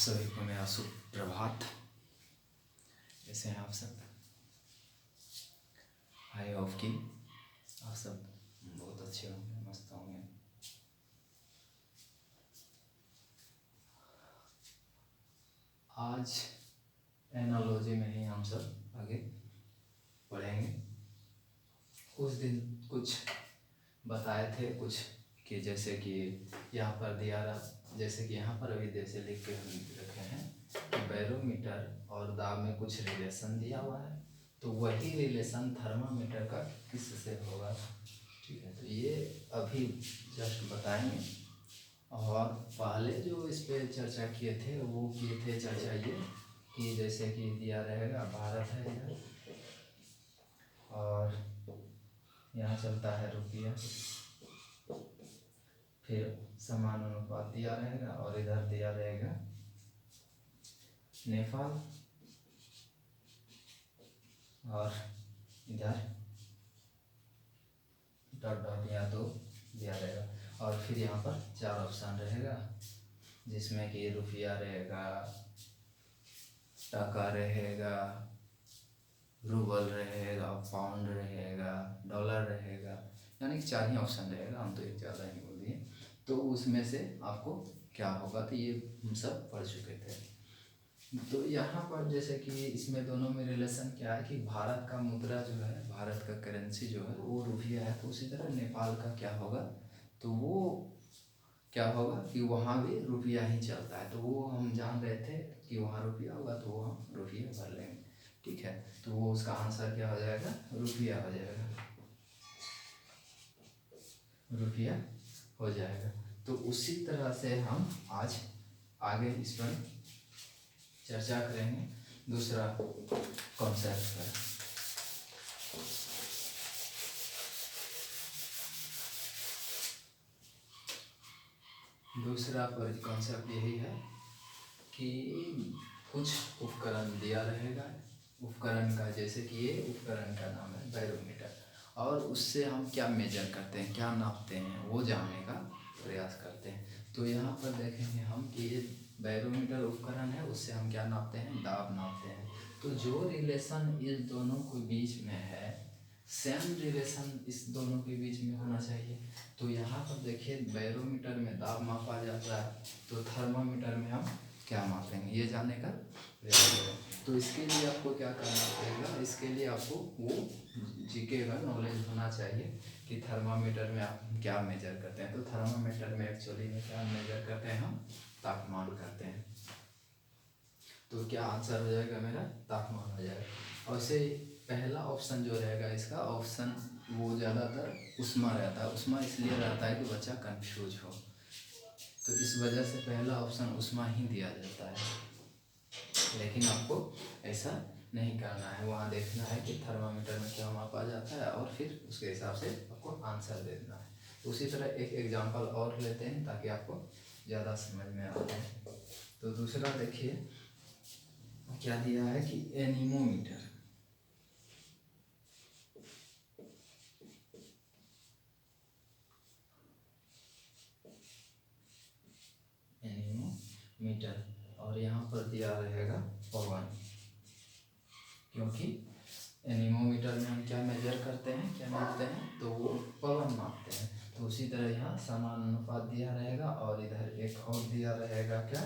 सभी को मेरा शुभ प्रभात। कैसे हैं आप सब? आई होप कि आप सब बहुत अच्छे होंगे, मस्त होंगे। आज एनालॉजी में ही हम सब आगे पढ़ेंगे। उस दिन कुछ बताए थे कुछ कि जैसे कि यहाँ पर दिया रहा, जैसे कि यहाँ पर अभी जैसे लिख के हम रखे हैं कि बैरोमीटर और दाब में कुछ रिलेशन दिया हुआ है, तो वही रिलेशन थर्मामीटर का किससे होगा। ठीक है, तो ये अभी जस्ट बताएंगे। और पहले जो इस पे चर्चा किए थे वो किए थे चर्चा ये कि जैसे कि दिया रहेगा भारत है इधर और यहाँ चलता है रुपया, फिर समान अनुपात दिया रहेगा और इधर दिया रहेगा नेपाल और इधर डॉट डॉट या तो दिया रहेगा। और फिर यहाँ पर 4 ऑप्शन रहेगा जिसमें कि रुपया रहेगा, टका रहेगा, रूबल रहेगा, पाउंड रहेगा, डॉलर रहेगा, यानी कि 4 ही ऑप्शन रहेगा। हम तो एक ज़्यादा ही बोल दिए। तो उसमें से आपको क्या होगा, तो ये हम सब पढ़ चुके थे। तो यहाँ पर जैसे कि इसमें दोनों में रिलेशन क्या है कि भारत का मुद्रा जो है, भारत का करेंसी जो है वो रुपया है, तो उसी तरह नेपाल का क्या होगा, तो वो क्या होगा कि वहाँ भी रुपया ही चलता है। तो वो हम जान रहे थे कि वहाँ रुपया होगा, तो वो हम रुपया भर लेंगे। ठीक है, तो वो उसका आंसर क्या हो जाएगा, रुपया हो जाएगा, रुपया हो जाएगा। तो उसी तरह से हम आज आगे इस पर चर्चा करेंगे दूसरा कॉन्सेप्ट पर। दूसरा पर कॉन्सेप्ट यही है कि कुछ उपकरण दिया रहेगा, उपकरण का जैसे कि ये उपकरण का नाम है बैरोमीटर, और उससे हम क्या मेजर करते हैं, क्या नापते हैं, वो जानने का प्रयास करते हैं। तो यहाँ पर देखेंगे हम कि ये बैरोमीटर उपकरण है, उससे हम क्या नापते हैं, दाब नापते हैं। तो जो रिलेशन इस दोनों के बीच में है, सेम रिलेशन इस दोनों के बीच में होना चाहिए। तो यहाँ पर देखिए बैरोमीटर में दाब मापा जाता है, तो थर्मामीटर में हम क्या मापेंगे, ये जानने का प्रयास करें। तो इसके लिए आपको क्या करना पड़ेगा, इसके लिए आपको वो जीके का नॉलेज होना चाहिए कि थर्मामीटर में आप क्या मेजर करते हैं। तो थर्मामीटर में एक्चुअली में क्या मेजर करते हैं, हम तापमान करते हैं। तो क्या आंसर हो जाएगा मेरा, तापमान हो जाएगा। और से पहला ऑप्शन जो रहेगा इसका ऑप्शन वो ज़्यादातर उष्मा रहता है। उष्मा इसलिए रहता है कि बच्चा कंफ्यूज हो, तो इस वजह से पहला ऑप्शन उष्मा ही दिया जाता है। लेकिन आपको ऐसा नहीं करना है, वहाँ देखना है कि थर्मामीटर में क्या मापा जाता है और फिर उसके हिसाब से आपको आंसर दे देना है। तो उसी तरह एक एग्जांपल और लेते हैं ताकि आपको ज़्यादा समझ में आ जाए। तो दूसरा देखिए क्या दिया है कि एनीमोमीटर, एनीमोमीटर, और यहाँ पर दिया रहेगा पवन, क्योंकि एनीमोमीटर में हम क्या मेजर करते हैं, क्या नापते हैं, तो वो पवन नापते हैं। तो उसी तरह यहाँ समान अनुपात दिया रहेगा और इधर एक और दिया रहेगा क्या,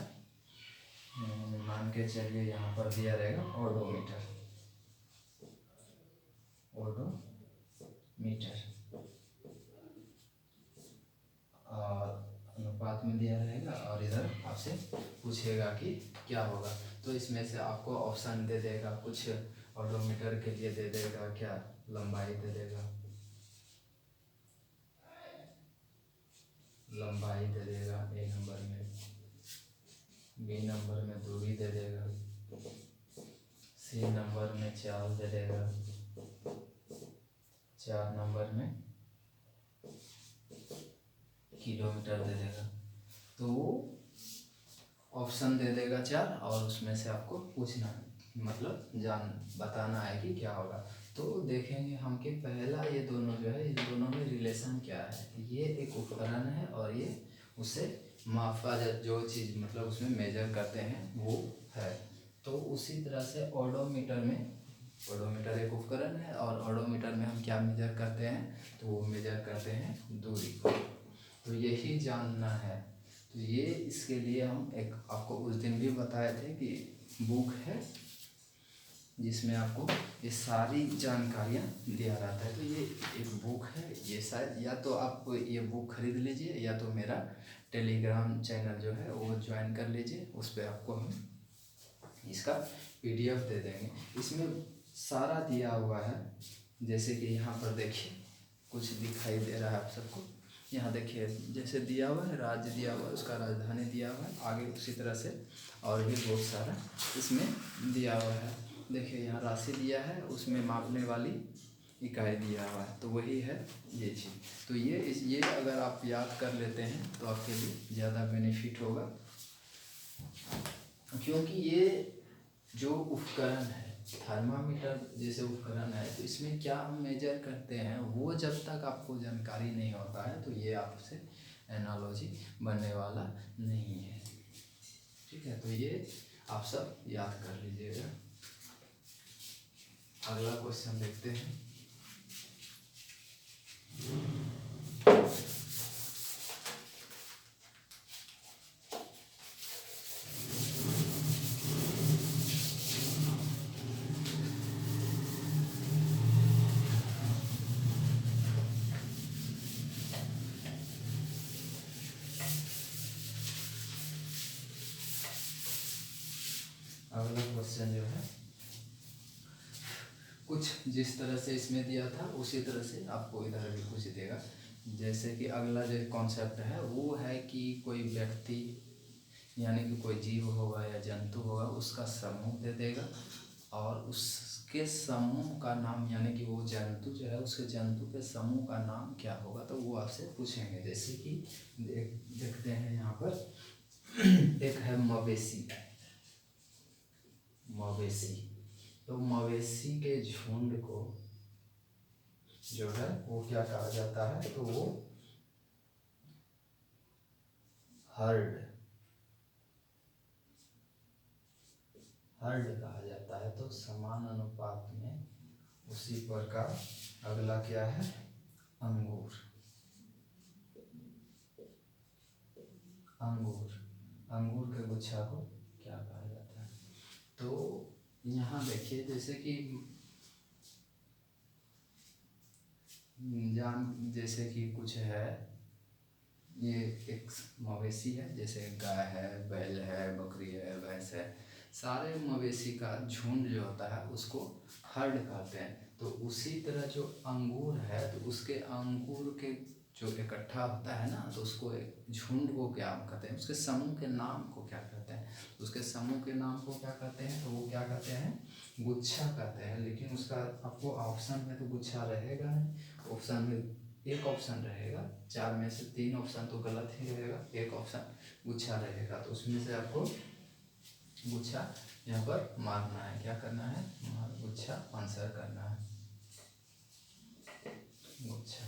मान के चलिए यहाँ पर दिया रहेगा ओडोमीटर, ओडोमीटर, और अनुपात में दिया रहेगा और इधर आपसे पूछेगा कि क्या होगा। तो इसमें से आपको ऑप्शन दे देगा, कुछ ओडोमीटर के लिए दे देगा क्या, लंबाई दे देगा, लंबाई दे देगा ए नंबर में, बी नंबर में दूरी दे देगा, सी नंबर में चाल दे देगा, 4 नंबर में किलोमीटर दे देगा। तो वो ऑप्शन दे देगा 4 और उसमें से आपको पूछना है, मतलब बताना है कि क्या होगा। तो देखेंगे हम कि पहला ये दोनों जो है, इन दोनों में रिलेशन क्या है। ये एक उपकरण है और ये उसे मापा जो चीज़ मतलब उसमें मेजर करते हैं वो है। तो उसी तरह से ओडोमीटर में, ओडोमीटर एक उपकरण है और ओडोमीटर में हम क्या मेजर करते हैं, तो वो मेजर करते हैं दूरी को। तो यही जानना है। तो ये इसके लिए हम एक आपको उस दिन भी बताए थे कि बुक है जिसमें आपको ये सारी जानकारियाँ दिया रहता है। तो ये एक बुक है, ये शायद या तो आप ये बुक खरीद लीजिए या तो मेरा टेलीग्राम चैनल जो है वो ज्वाइन कर लीजिए, उस पर आपको हम इसका PDF दे देंगे। इसमें सारा दिया हुआ है। जैसे कि यहाँ पर देखिए कुछ दिखाई दे रहा है आप सबको, यहाँ देखिए जैसे दिया हुआ है, राज्य दिया हुआ है, उसका राजधानी दिया हुआ है, आगे उसी तरह से और भी बहुत सारा इसमें दिया हुआ है। देखिए यहाँ राशि दिया है, उसमें मापने वाली इकाई दिया हुआ है, तो वही है ये चीज़। तो ये अगर आप याद कर लेते हैं तो आपके लिए ज़्यादा बेनिफिट होगा, क्योंकि ये जो उपकरण है थर्मामीटर जैसे उपकरण है, तो इसमें क्या हम मेजर करते हैं वो जब तक आपको जानकारी नहीं होता है तो ये आपसे एनालॉजी बनने वाला नहीं है। ठीक है, तो ये आप सब याद कर लीजिएगा। अगला क्वेश्चन देखते हैं। अगला क्वेश्चन जो है कुछ जिस तरह से इसमें दिया था उसी तरह से आपको इधर भी कुछ देगा। जैसे कि अगला जो कॉन्सेप्ट है वो है कि कोई व्यक्ति यानी कि कोई जीव होगा या जंतु होगा, उसका समूह दे देगा और उसके समूह का नाम यानी कि वो जंतु जो है उसके जंतु के समूह का नाम क्या होगा, तो वो आपसे पूछेंगे। जैसे कि देखते हैं यहाँ पर एक है मवेशी। मवेशी, तो मवेशी के झुंड को जो है वो क्या कहा जाता है, तो वो हर्ड कहा जाता है। तो समान अनुपात में उसी प्रकार अगला क्या है, अंगूर। अंगूर के गुच्छा को क्या कहा जाता है। तो यहाँ देखिए जैसे कि जैसे कि कुछ है, ये एक मवेशी है, जैसे गाय है, बैल है, बकरी है, भैंस है, सारे मवेशी का झुंड जो होता है उसको हर्ड कहते हैं। तो उसी तरह जो अंगूर है तो उसके अंगूर के जो इकट्ठा होता है ना, तो उसको एक झुंड को क्या कहते हैं, उसके समूह के नाम को क्या कहते हैं, उसके समूह के नाम को क्या कहते हैं, तो वो क्या कहते हैं, गुच्छा कहते हैं। लेकिन उसका आपको ऑप्शन में तो गुच्छा रहेगा नहीं, ऑप्शन में एक ऑप्शन रहेगा, 4 में से 3 ऑप्शन तो गलत ही रहेगा, एक ऑप्शन गुच्छा रहेगा। तो उसमें से आपको गुच्छा यहाँ पर मारना है, क्या करना है, गुच्छा आंसर करना है, गुच्छा।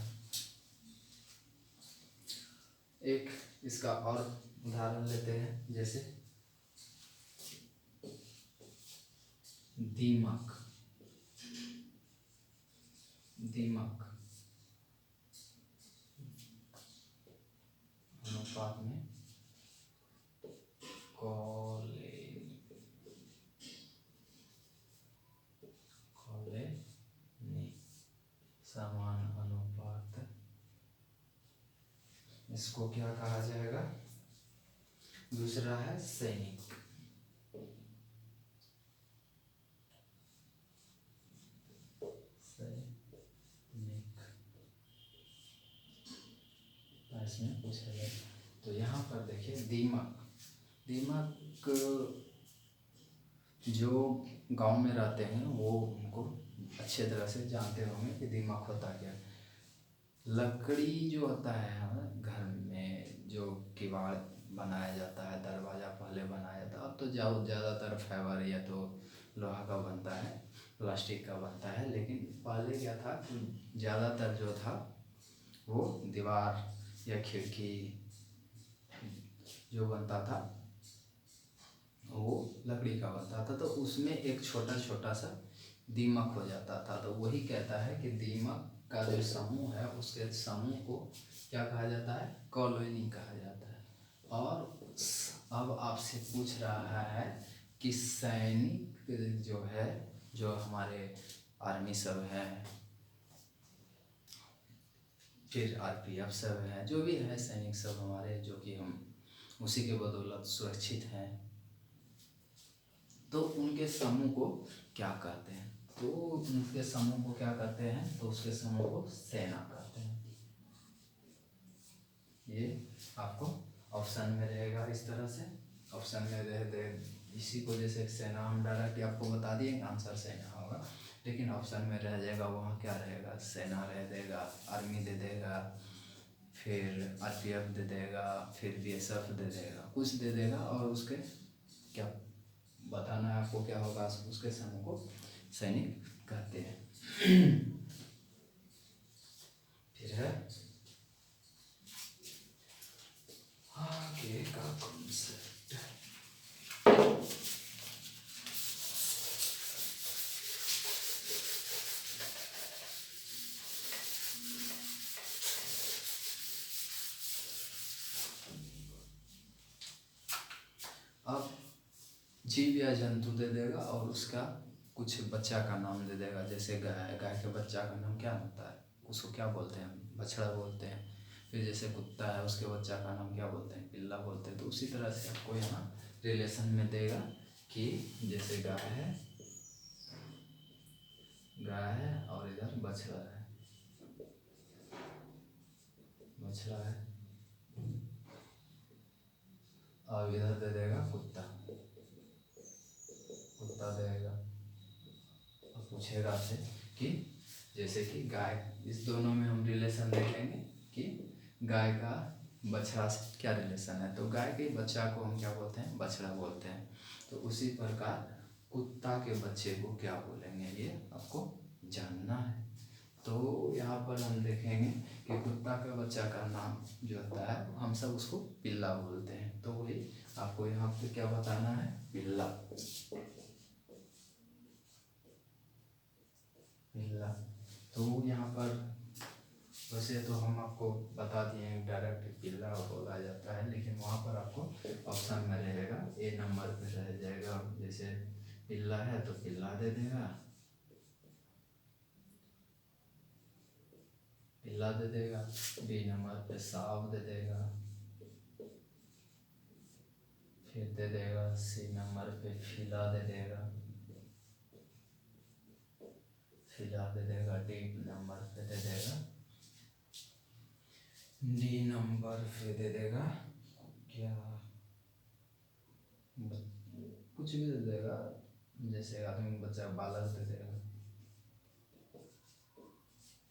एक इसका और उदाहरण लेते हैं, जैसे दीमक। अनुपात में कॉलोनी, समान अनुपात, इसको क्या कहा जाएगा। दूसरा है सैनिक। इसमें पूछा जाए तो यहाँ पर देखिए दीमक जो गांव में रहते हैं वो उनको अच्छे तरह से जानते होंगे कि दीमक होता क्या है। लकड़ी जो होता है घर में जो किवाड़ बनाया जाता है, दरवाज़ा पहले बनाया जाता है, अब तो ज़्यादातर फाइबर या तो लोहा का बनता है, प्लास्टिक का बनता है। लेकिन पहले क्या था कि ज़्यादातर जो था वो दीवार या खिड़की जो बनता था वो लकड़ी का बनता था, तो उसमें एक छोटा छोटा सा दीमक हो जाता था। तो वही कहता है कि दीमक का जो समूह है उसके समूह को क्या कहा जाता है, कॉलोनी कहा जाता है। और अब आपसे पूछ रहा है कि सैनिक जो है, जो हमारे आर्मी सब है, फिर आरपीएफ सब है, जो भी है सैनिक सब हमारे, जो कि हम उसी के बदौलत सुरक्षित हैं, तो उनके समूह को क्या कहते हैं? तो उनके समूह को क्या कहते हैं? तो उसके समूह को सेना कहते हैं। ये आपको ऑप्शन में रहेगा इस तरह से, ऑप्शन में रहे इसी को, जैसे सेना हम डायरेक्ट आपको बता दिए आंसर सेना होगा, लेकिन ऑप्शन में रह जाएगा वहाँ क्या रहेगा, सेना रह देगा, आर्मी दे देगा, फिर आरपीएफ दे देगा, फिर बीएसएफ दे देगा, कुछ दे देगा, और उसके क्या बताना है आपको क्या होगा, उसके समूह को सैनिक कहते हैं। फिर है आगे का कॉन्सेप्ट। अब जीव या जंतु दे देगा और उसका कुछ बच्चा का नाम दे देगा, जैसे गाय, गाय के बच्चा का नाम क्या होता है, उसको क्या बोलते हैं, बछड़ा बोलते हैं। फिर जैसे कुत्ता है, उसके बच्चा का नाम क्या बोलते हैं, पिल्ला बोलते हैं। तो उसी तरह से आपको यहाँ रिलेशन में देगा कि जैसे गाय है, गाय है और इधर बछड़ा है, बछड़ा है, और इधर दे देगा कुत्ता, कुत्ता देगा, और पूछेगा आपसे कि जैसे कि गाय, इस दोनों में हम रिलेशन देखेंगे कि गाय का बछड़ा से क्या रिलेशन है, तो गाय के बच्चा को हम क्या बोलते हैं, बछड़ा बोलते हैं। तो उसी प्रकार कुत्ता के बच्चे को क्या बोलेंगे, ये आपको जानना है। तो यहाँ पर हम देखेंगे कि कुत्ता का बच्चा का नाम जो होता है हम सब उसको पिल्ला बोलते हैं। तो वही आपको यहाँ पे क्या बताना है, पिल्ला, पिल्ला। तो यहाँ पर वैसे तो हम आपको बता दिए डायरेक्ट पिल्ला बोला जाता है, लेकिन वहाँ पर आपको ऑप्शन में रहेगा, ए नंबर पे रह जाएगा, जैसे पिल्ला है तो पिल्ला दे देगा, पिल्ला दे देगा, बी नंबर पे सांप दे देगा, फिर दे देगा सी नंबर पे फिला दे देगा, फिला दे देगा, डी नंबर पे दे देगा, डी नंबर पे दे देगा क्या, कुछ भी दे देगा, जैसे आदमी बच्चा बालक दे देगा।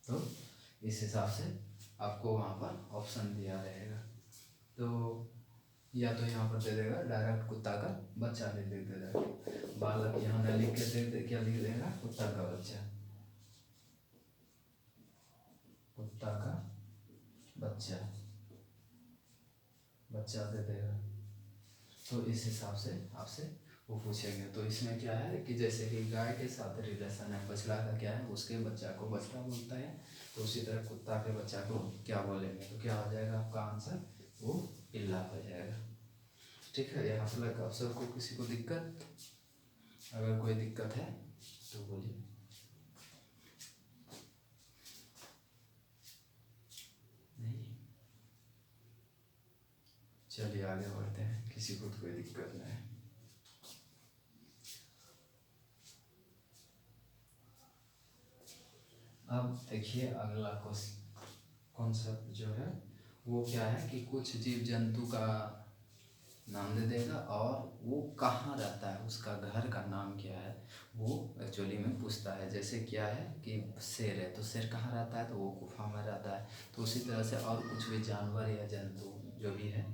तो इस हिसाब से आपको वहाँ पर ऑप्शन दिया रहेगा। तो या तो यहाँ पर दे देगा डायरेक्ट कुत्ता का बच्चा दे देगा, बालक यहाँ न लिख के दे क्या लिख देगा, कुत्ता का बच्चा, कुत्ता का बच्चा, बच्चा दे देगा। तो इस हिसाब से आपसे वो पूछेंगे। तो इसमें क्या है कि जैसे कि गाय के साथ रिलेशन है, बछड़ा का क्या है, उसके बच्चा को बछड़ा बोलता है, तो उसी तरह कुत्ता के बच्चा को क्या बोलेंगे, तो क्या हो जाएगा आपका आंसर, वो पिल्ला हो जाएगा। ठीक है, यहाँ तक आप सबको किसी को दिक्कत, अगर कोई दिक्कत है तो बोलिए। नहीं, चलिए आगे बढ़ते हैं, किसी को तो कोई दिक्कत नहीं है। अब देखिए अगला कॉन्सेप्ट जो है वो क्या है कि कुछ जीव जंतु का नाम दे देगा और वो कहाँ रहता है, उसका घर का नाम क्या है, वो एक्चुअली में पूछता है। जैसे क्या है कि शेर है, तो शेर कहाँ रहता है, तो वो गुफा में रहता है। तो उसी तरह से और कुछ भी जानवर या जंतु जो भी है,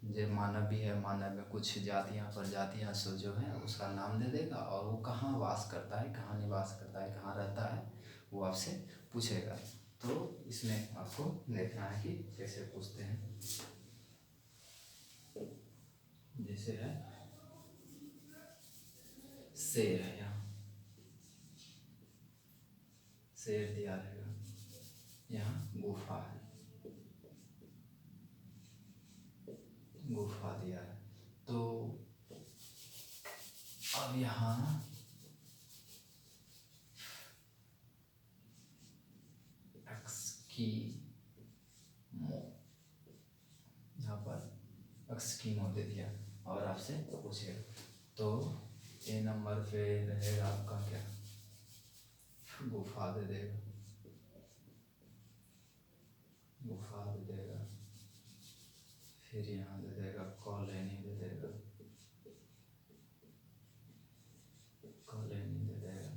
जो मानव भी है, मानव में कुछ जातियाँ प्रजातियाँ सो जो है उसका नाम दे देगा, और वो कहाँ वास करता है, कहाँ निवास करता है, कहाँ रहता है, वो आपसे पूछेगा। तो इसमें आपको देखना है कि कैसे पूछते हैं। जैसे है शेर है, यहाँ शेर दिया रहेगा, यहाँ गुफा है, गुफा दिया है। तो अब यहाँ एक्सकीमो, यहाँ पर एक्सकीमो दे दिया और आपसे पूछेगा, तो ए नंबर पे रहेगा आपका क्या, गुफा दे देगा, गुफा दे देगा, फिर यहाँ दे देगा कॉलोनी दे देगा, कॉलोनी दे देगा,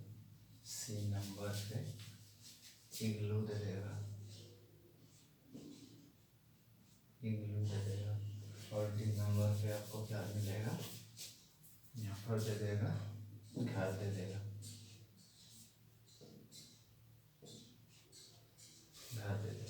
सी नंबर पे इग्लू दे देगा, इग्लू दे देगा, और डी नंबर पे आपको क्या मिलेगा, यहाँ पर दे देगा घर दे देगा, घर दे देगा।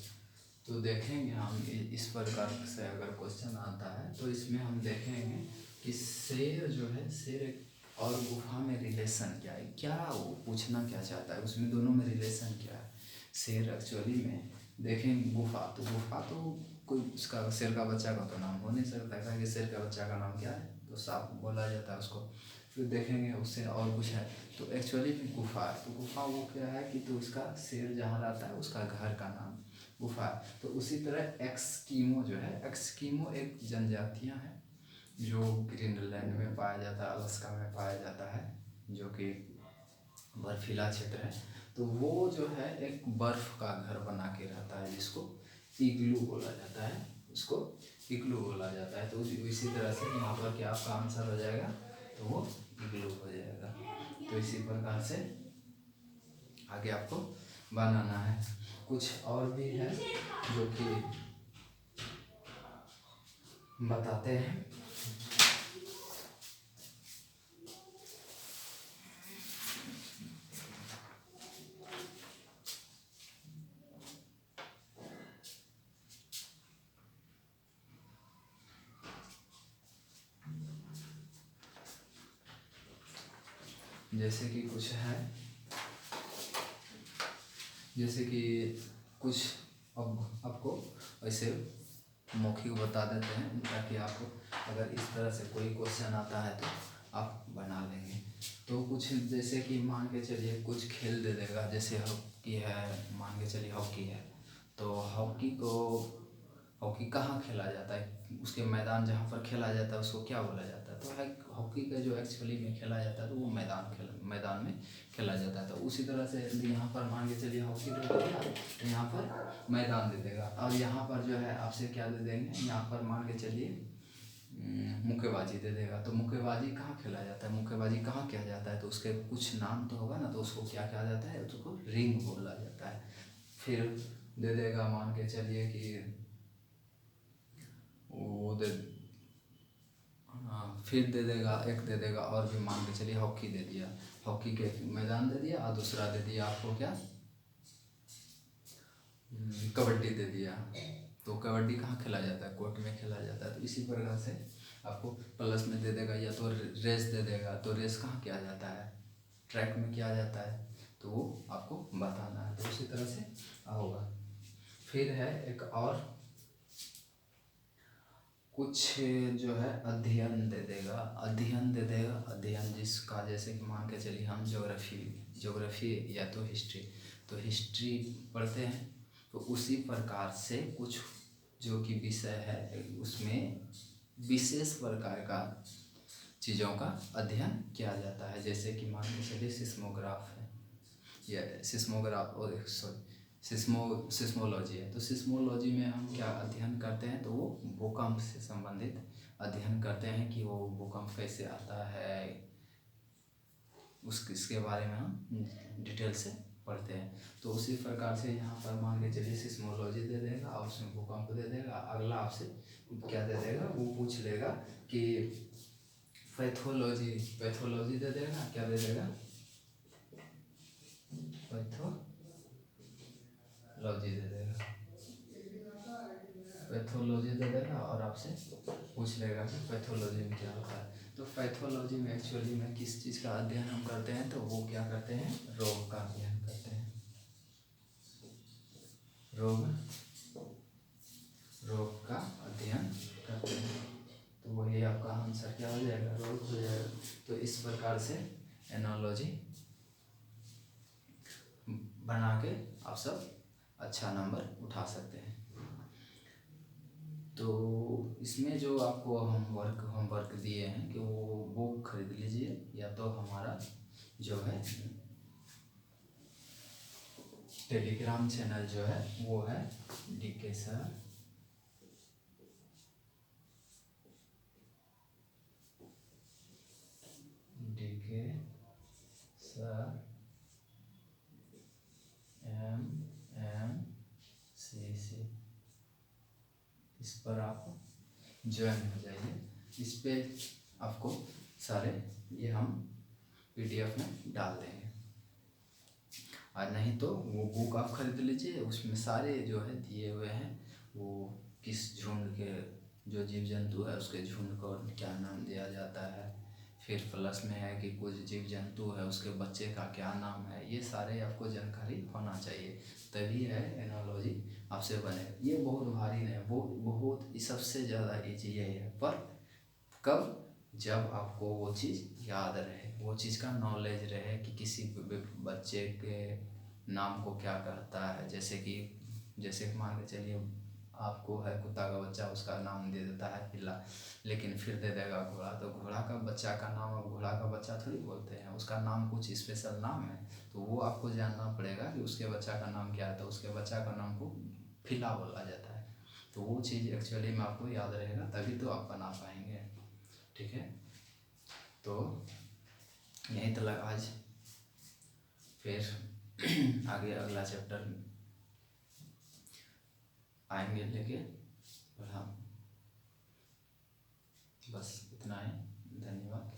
तो देखेंगे हम इस प्रकार से अगर क्वेश्चन आता है तो इसमें हम देखेंगे कि शेर जो है, शेर और गुफा में रिलेशन क्या है, क्या वो पूछना क्या चाहता है, उसमें दोनों में रिलेशन क्या है। शेर एक्चुअली में देखेंगे गुफा तो कोई उसका शेर का बच्चा का तो नाम हो नहीं सकता है कि शेर का बच्चा का नाम क्या है, तो सांप बोला जाता है उसको। फिर देखेंगे उससे और कुछ है, तो एक्चुअली में गुफा है, तो गुफा वो क्या है कि तो उसका शेर जहाँ रहता है उसका घर का नाम गुफा है। तो उसी तरह एक्सकीमो जो है, एक्सकीमो एक जनजातियाँ हैं जो ग्रीनलैंड में पाया जाता है, अलास्का में पाया जाता है, जो कि बर्फीला क्षेत्र है। तो वो जो है एक बर्फ़ का घर बना के रहता है, जिसको इग्लू बोला जाता है, उसको इग्लू बोला जाता है। तो इसी तरह से यहाँ पर क्या आपका आंसर हो जाएगा, तो वो इग्लू हो जाएगा। तो इसी प्रकार से आगे आपको बनाना है। कुछ और भी है जो कि बताते हैं। जैसे कि कुछ है, जैसे कि कुछ अब आपको ऐसे मौखिक बता देते हैं, ताकि आपको अगर इस तरह से कोई क्वेश्चन आता है तो आप बना लेंगे। तो कुछ जैसे कि मान के चलिए कुछ खेल दे देगा, जैसे हॉकी है, मान के चलिए हॉकी है, तो हॉकी कहाँ खेला जाता है, उसके मैदान जहाँ पर खेला जाता है उसको क्या बोला जाता है, तो है हॉकी का जो एक्चुअली में खेला जाता है तो वो मैदान में खेला जाता है। तो उसी तरह से यदि यहाँ पर मान के चलिए हॉकी दे देगा तो यहाँ पर मैदान दे देगा, और यहाँ पर जो है आपसे क्या दे देंगे, यहाँ पर मान के चलिए मुक्केबाजी दे देगा। तो मुक्केबाजी कहाँ खेला जाता है, मुक्केबाजी कहाँ किया जाता है, तो उसके कुछ नाम तो होगा ना, तो उसको क्या कहा जाता है, उसको रिंग बोला जाता है। फिर दे देगा मान के चलिए कि वो दे, हाँ फिर दे देगा, एक दे देगा और भी, मान के चलिए हॉकी दे दिया, हॉकी के मैदान दे दिया, और दूसरा दे दिया आपको क्या, कबड्डी दे दिया। तो कबड्डी कहाँ खेला जाता है, कोर्ट में खेला जाता है। तो इसी प्रकार से आपको प्लस में दे देगा, या तो रेस दे देगा, तो रेस कहाँ किया जाता है, ट्रैक में किया जाता है, तो वो आपको बताना है। तो उसी तरह से होगा। फिर है एक और कुछ जो है अध्ययन दे देगा, अध्ययन दे देगा, अध्ययन जिसका जैसे कि मान के चलिए हम ज्योग्राफी या तो हिस्ट्री पढ़ते हैं, तो उसी प्रकार से कुछ जो कि विषय है उसमें विशेष प्रकार का चीज़ों का अध्ययन किया जाता है। जैसे कि मान के चलिए सिस्मोग्राफ है, या सिस्मोलॉजी है, तो सिस्मोलॉजी में हम क्या अध्ययन करते हैं, तो वो भूकंप से संबंधित अध्ययन करते हैं कि वो भूकंप कैसे आता है, इसके बारे में हम डिटेल से पढ़ते हैं। तो उसी प्रकार से यहाँ पर मान के चलिए सिस्मोलॉजी दे देगा और उसमें भूकंप दे देगा। अगला आपसे क्या दे देगा, वो पूछ लेगा कि पैथोलॉजी दे देगा, क्या दे देगा, पैथोलॉजी दे देगा, पैथोलॉजी दे देगा और आपसे पूछ लेगा कि पैथोलॉजी में क्या होता है। तो पैथोलॉजी में एक्चुअली में किस चीज़ का अध्ययन हम करते हैं, तो वो क्या करते हैं, रोग का अध्ययन करते हैं। रोग का अध्ययन करते हैं। तो वही आपका आंसर क्या हो जाएगा, रोग हो जाएगा। तो इस प्रकार से एनालॉजी बना के आप सब अच्छा नंबर उठा सकते हैं। तो इसमें जो आपको होमवर्क दिए हैं कि वो बुक खरीद लीजिए, या तो हमारा जो है टेलीग्राम चैनल जो है वो है DK सर MMCC, इस पर आप ज्वाइन हो जाइए। इस पे आपको सारे ये हम PDF में डाल देंगे, और नहीं तो वो बुक आप खरीद लीजिए, उसमें सारे जो है दिए हुए हैं, वो किस झुंड के जो जीव जंतु है उसके झुंड को क्या नाम दिया जाता है, फिर प्लस में है कि कुछ जीव जंतु है उसके बच्चे का क्या नाम है, ये सारे आपको जानकारी होना चाहिए, तभी है एनालॉजी आपसे बनेगा। ये बहुत भारी नहीं, वो बहुत सबसे ज़्यादा ईजी है, पर कब, जब आपको वो चीज़ याद रहे, वो चीज़ का नॉलेज रहे कि किसी बच्चे के नाम को क्या कहता है। जैसे मान के चलिए आपको है कुत्ता का बच्चा, उसका नाम दे देता है पिल्ला, लेकिन फिर दे देगा घोड़ा, तो घोड़ा का बच्चा का नाम अब घोड़ा का बच्चा थोड़ी बोलते हैं, उसका नाम कुछ स्पेशल नाम है, तो वो आपको जानना पड़ेगा कि उसके बच्चा का नाम क्या है। तो उसके बच्चा का नाम को फिला बोला जाता है, तो वो चीज़ एक्चुअली में आपको याद रहेगा, तभी तो आप बना पाएंगे। ठीक है, तो यहीं तक आज, फिर आगे अगला चैप्टर आएंगे लेके, और हम बस इतना ही। धन्यवाद।